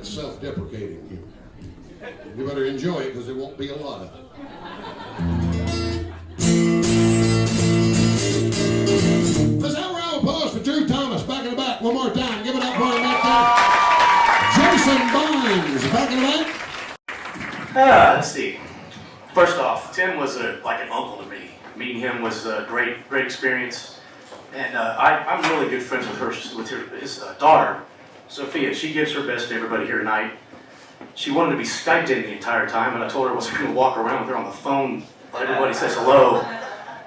That's self-deprecating humor. You better enjoy it because there won't be a lot of it. Let's have a round of applause for Drew Thomas back in the back one more time. Give it up for him back there. Jason Barnes back in the back. Let's see. First off, Tim was like an uncle to me. Meeting him was a great experience. And I'm really good friends with his daughter, Sophia. She gives her best to everybody here tonight. She wanted to be Skyped in the entire time, and I told her I wasn't going to walk around with her on the phone while everybody says hello.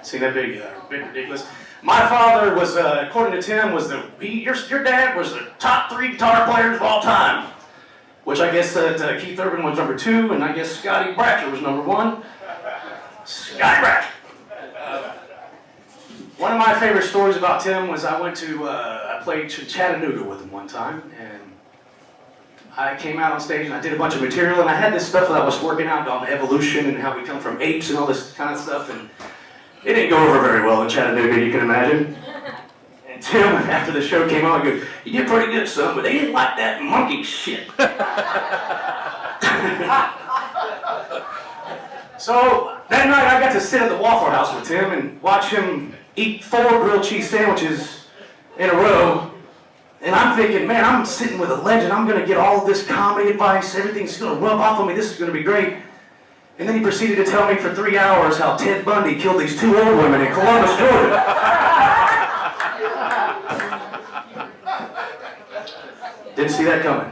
See that big ridiculous? My father was, according to Tim, was your dad was the top 3 guitar players of all time. Which I guess Keith Urban was number 2, and I guess Scotty Bratcher was number 1. Scotty Bratcher. One of my favorite stories about Tim was I played Chattanooga with him one time, and I came out on stage and I did a bunch of material, and I had this stuff that I was working out on evolution and how we come from apes and all this kind of stuff, and it didn't go over very well in Chattanooga, you can imagine. And Tim, after the show came out, he goes, "You did pretty good, son, but they didn't like that monkey shit." So that night I got to sit at the Waffle House with Tim and watch him eat 4 grilled cheese sandwiches in a row. And I'm thinking, man, I'm sitting with a legend. I'm going to get all of this comedy advice. Everything's going to rub off on me. This is going to be great. And then he proceeded to tell me for 3 hours how Ted Bundy killed these 2 old women in Columbus, Georgia. Didn't see that coming.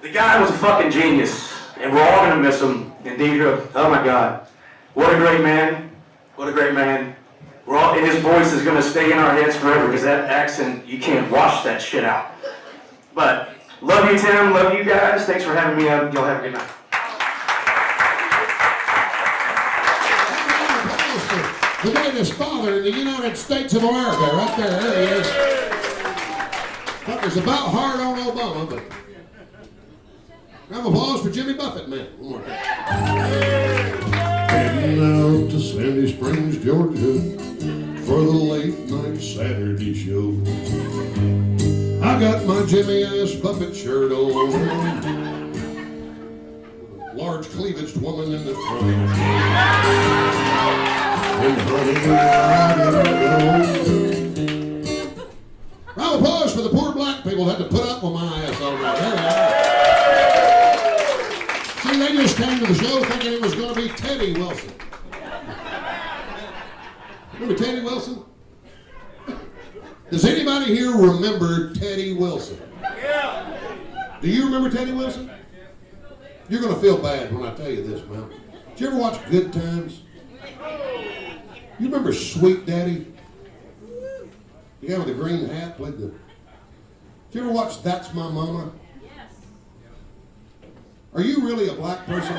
The guy was a fucking genius. And we're all going to miss him. And Deidre, oh my God. What a great man. What a great man. And his voice is going to stay in our heads forever because that accent, you can't wash that shit out. But love you, Tim. Love you guys. Thanks for having me up. Y'all have a good night. The greatest father in the United States of America, right there. There he is. That was about hard on Obama, but round of applause for Jimmy Buffett, man. One more time. Heading out to Sandy Springs, Georgia, for the late night Saturday show. I got my Jimmy ass Buffett shirt on, large cleavaged woman in the front, and honey, round of applause for the poor black people that had to put up with my ass all right. There they are. See, they just came to the show thinking it was going to be Teddy Wilson. Remember Teddy Wilson? Does anybody here remember Teddy Wilson? Yeah. Do you remember Teddy Wilson? You're going to feel bad when I tell you this, man. Did you ever watch Good Times? You remember Sweet Daddy? The guy with the green hat played the... Did you ever watch That's My Mama? Yes. Are you really a black person?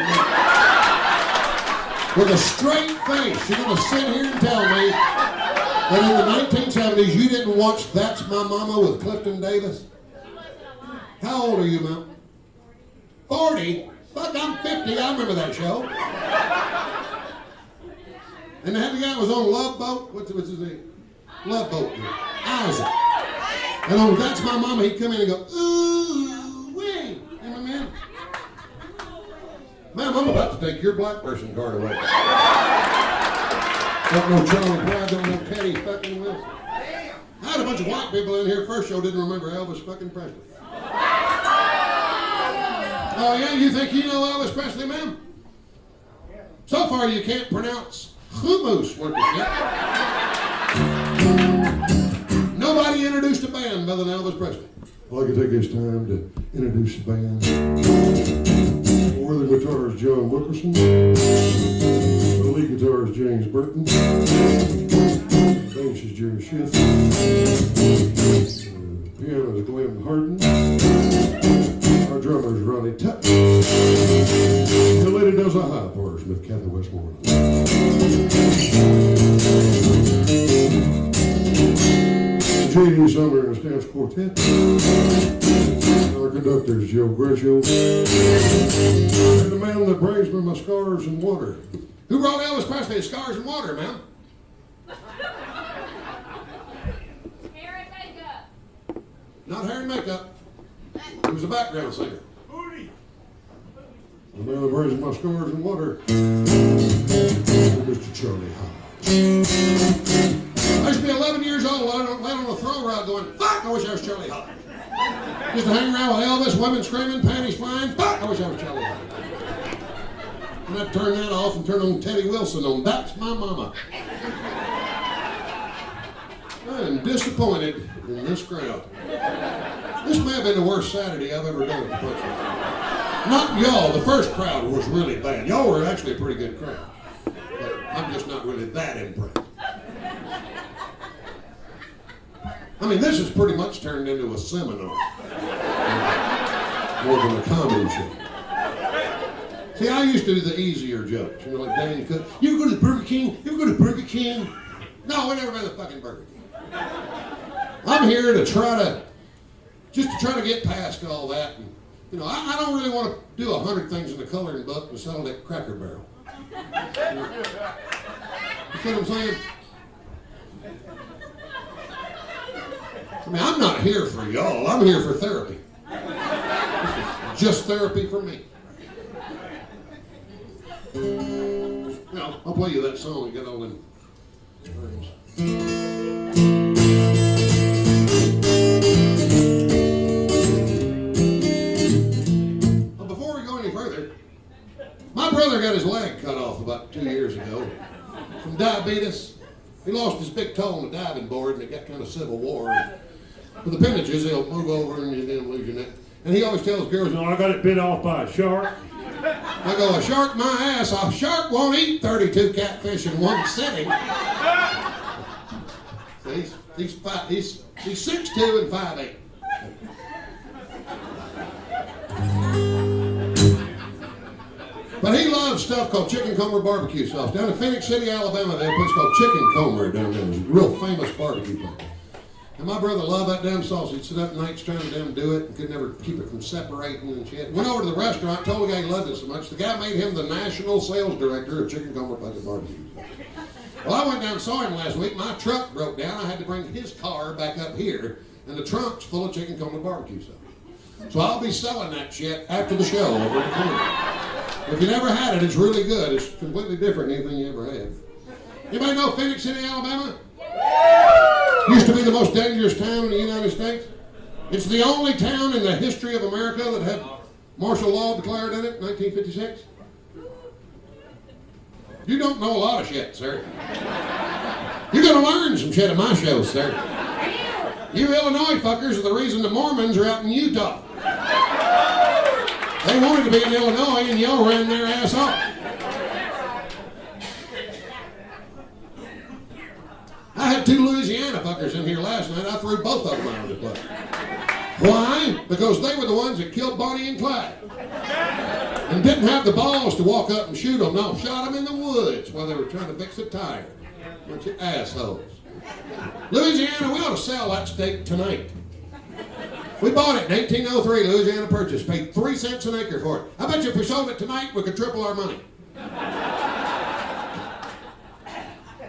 With a straight face, you're going to sit here and tell me that in the 1970s you didn't watch That's My Mama with Clifton Davis? How old are you, Mel? 40? Fuck, I'm 50. I remember that show. And they had the guy that was on Love Boat. What's his name? Love Boat. Isaac. And on That's My Mama, he'd come in and go, ooh, wee. You know, man? Ma'am, I'm about to take your black person card away. Don't know Charlie Brown, don't know Teddy fucking Wilson. I had a bunch of white people in here first show didn't remember Elvis fucking Presley. Oh yeah, you think you know Elvis Presley, ma'am? So far you can't pronounce hummus worth of shit. Nobody introduced a band better than Elvis Presley. I'd like to take this time to introduce the band. For the guitar is John Wilkerson. The lead guitar is James Burton. The bass is Jerry Schiff. The piano is Glenn Harden. Our drummer is Ronnie Tuck. The lady does the high parts with Kathy Westmoreland. J.D. Summer and the Stamps Quartet. Our conductor is Joe Grisho. And the man that brings me my scars and water. Who wrote Elvis Presley Scars and Water, man? Hair and makeup. Not hair and makeup. He was a background singer. Well, where's my scores and water? Mr. Charlie Hodge. I used to be 11 years old, laying on a throw rug going, fuck, I wish I was Charlie Hodge. Used to hang around with Elvis, women screaming, panties flying, fuck, I wish I was Charlie Hodge. And I turned that off and turned on Teddy Wilson on That's My Mama. I am disappointed in this crowd. This may have been the worst Saturday I've ever done at the Punch Line. Not y'all, the first crowd was really bad. Y'all were actually a pretty good crowd. But I'm just not really that impressed. I mean, this has pretty much turned into a seminar. More than a comedy show. See, I used to do the easier jokes. You know, like Dan Cook. You go to Burger King? You go to Burger King? No, we never been to fucking Burger King. I'm here to try to get past all that. And, you know, I don't really want to do 100 things in the coloring book and sell that Cracker Barrel. You see what I'm saying? I mean, I'm not here for y'all. I'm here for therapy. This is just therapy for me. You know, I'll play you that song and get all in words. Well, before we go any further, my brother got his leg cut off about 2 years ago from diabetes. He lost his big toe on the diving board and it got kind of civil war. With appendages, they'll move over and you then lose your neck. And he always tells girls, "Oh, I got it bit off by a shark." I go, "A shark my ass. A shark won't eat 32 catfish in one sitting." So he's 6'2" and 5'8". But he loves stuff called chicken comer barbecue sauce. Down in Phoenix City, Alabama, they have a place called Chicken Comer down there. It's a real famous barbecue place. And my brother loved that damn sauce. He'd sit up nights trying to damn do it and could never keep it from separating and shit. Went over to the restaurant, told the guy he loved it so much. The guy made him the national sales director of Chicken Comer barbecue. Well, I went down and saw him last week. My truck broke down. I had to bring his car back up here, and the trunk's full of Chicken Comer barbecue sauce. So I'll be selling that shit after the show over the corner. If you never had it, it's really good. It's completely different than anything you ever had. Anybody know Phoenix City, Alabama? Used to be the most dangerous town in the United States. It's the only town in the history of America that had martial law declared in it, 1956. You don't know a lot of shit, sir. You're going to learn some shit at my show, sir. You Illinois fuckers are the reason the Mormons are out in Utah. They wanted to be in Illinois and y'all ran their ass off. I had 2 Louisiana fuckers in here last night. I threw both of them out of the place. Why? Because they were the ones that killed Bonnie and Clyde. And didn't have the balls to walk up and shoot them. No, shot them in the woods while they were trying to fix a tire. Bunch of assholes. Louisiana, we ought to sell that state tonight. We bought it in 1803, Louisiana Purchase. Paid 3 cents an acre for it. I bet you if we sold it tonight, we could triple our money.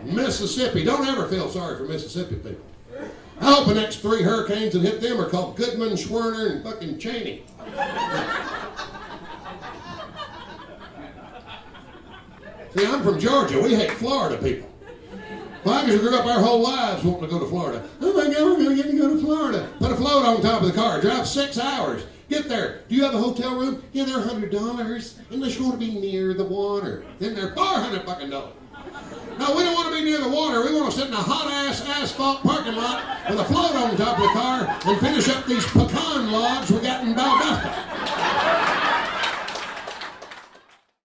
Mississippi. Don't ever feel sorry for Mississippi people. I hope the next 3 hurricanes that hit them are called Goodman, Schwerner, and fucking Cheney. See, I'm from Georgia. We hate Florida people. Blackers grew up our whole lives wanting to go to Florida. Oh my God, we're going to get to go to Florida. Put a float on top of the car. Drive 6 hours. Get there. Do you have a hotel room? Yeah, they're $100. Unless you want to be near the water. Then they're $400 fucking dollars. No, we don't want to be near the water. We want to sit in a hot-ass asphalt parking lot with a float on top of the car and finish up these pecan logs we got in Valdosta.